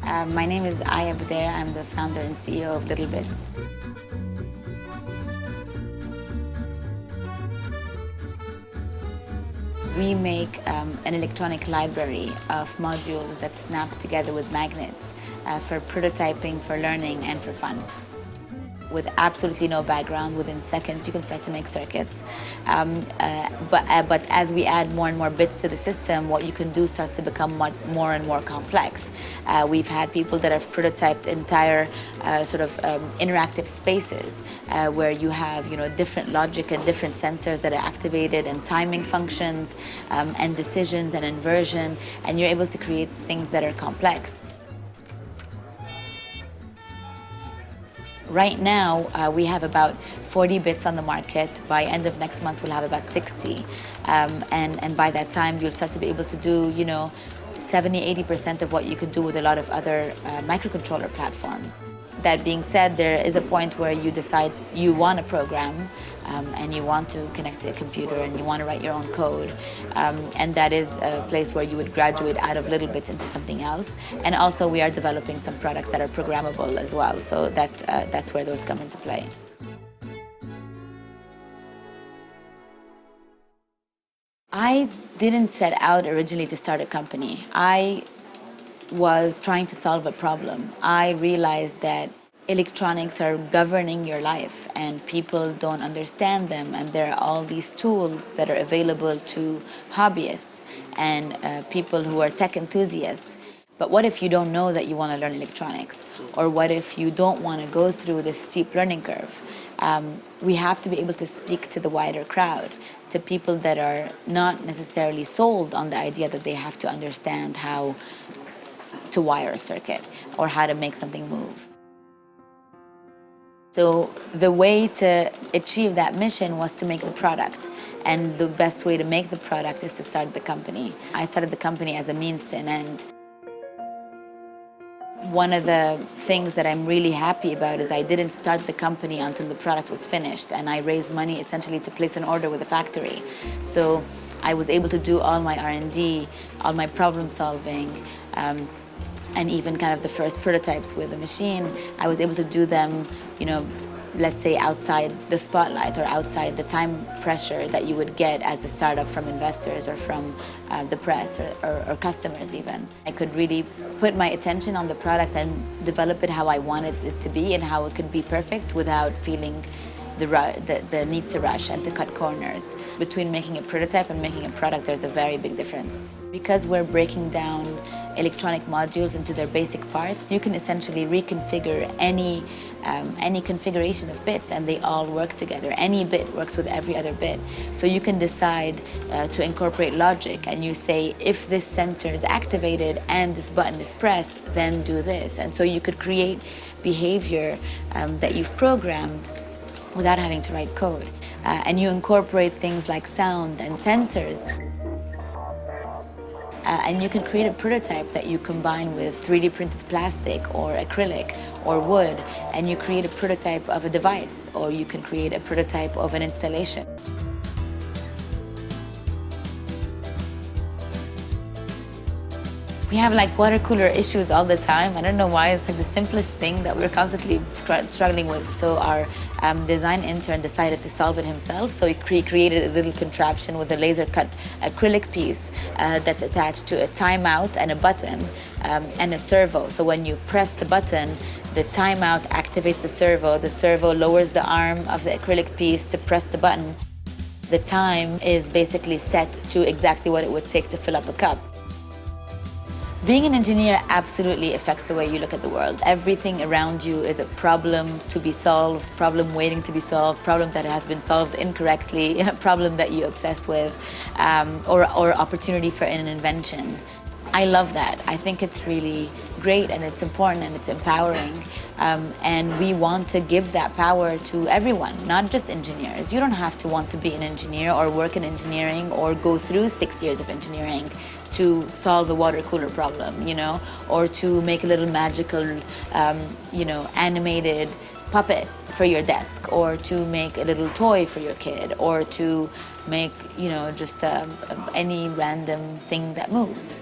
My name is Ayah Bdeir. I'm the founder and CEO of LittleBits. We make an electronic library of modules that snap together with magnets for prototyping, for learning, and for fun. With absolutely no background, within seconds you can start to make circuits. But as we add more and more bits to the system, what you can do starts to become more and more complex. We've had people that have prototyped entire interactive spaces where you have different logic and different sensors that are activated, and timing functions and decisions and inversion, and you're able to create things that are complex. Right now, we have about 40 bits on the market. By end of next month, we'll have about 60. And by that time, you'll start to be able to do, 70–80% of what you could do with a lot of other microcontroller platforms. That being said, there is a point where you decide you want to program and you want to connect to a computer and you want to write your own code. And that is a place where you would graduate out of LittleBits into something else. And also we are developing some products that are programmable as well. So that's where those come into play. I didn't set out originally to start a company. I was trying to solve a problem. I realized that electronics are governing your life and people don't understand them, and there are all these tools that are available to hobbyists and people who are tech enthusiasts. But what if you don't know that you want to learn electronics? Or what if you don't want to go through this steep learning curve? We have to be able to speak to the wider crowd, to people that are not necessarily sold on the idea that they have to understand how to wire a circuit or how to make something move. So the way to achieve that mission was to make the product. And the best way to make the product is to start the company. I started the company as a means to an end. One of the things that I'm really happy about is I didn't start the company until the product was finished, and I raised money essentially to place an order with a factory. So I was able to do all my R&D, all my problem solving, and even kind of the first prototypes with the machine. I was able to do them, let's say outside the spotlight or outside the time pressure that you would get as a startup from investors or from the press or customers even. I could really put my attention on the product and develop it how I wanted it to be and how it could be perfect without feeling the need to rush and to cut corners. Between making a prototype and making a product, there's a very big difference. Because we're breaking down electronic modules into their basic parts, you can essentially reconfigure any configuration of bits, and they all work together. Any bit works with every other bit. So you can decide to incorporate logic, and you say, if this sensor is activated and this button is pressed, then do this. And so you could create behavior that you've programmed without having to write code. And you incorporate things like sound and sensors. And you can create a prototype that you combine with 3D printed plastic or acrylic or wood, and you create a prototype of a device, or you can create a prototype of an installation. We have water cooler issues all the time. I don't know why. It's the simplest thing that we're constantly struggling with. So our design intern decided to solve it himself. So he created a little contraption with a laser cut acrylic piece that's attached to a timeout and a button and a servo. So when you press the button, the timeout activates the servo. The servo lowers the arm of the acrylic piece to press the button. The time is basically set to exactly what it would take to fill up a cup. Being an engineer absolutely affects the way you look at the world. Everything around you is a problem to be solved, problem waiting to be solved, problem that has been solved incorrectly, a problem that you obsess with, or opportunity for an invention. I love that. I think it's really great, and it's important, and it's empowering. And we want to give that power to everyone, not just engineers. You don't have to want to be an engineer or work in engineering or go through 6 years of engineering to solve a water cooler problem, or to make a little magical, animated puppet for your desk, or to make a little toy for your kid, or to make, just any random thing that moves.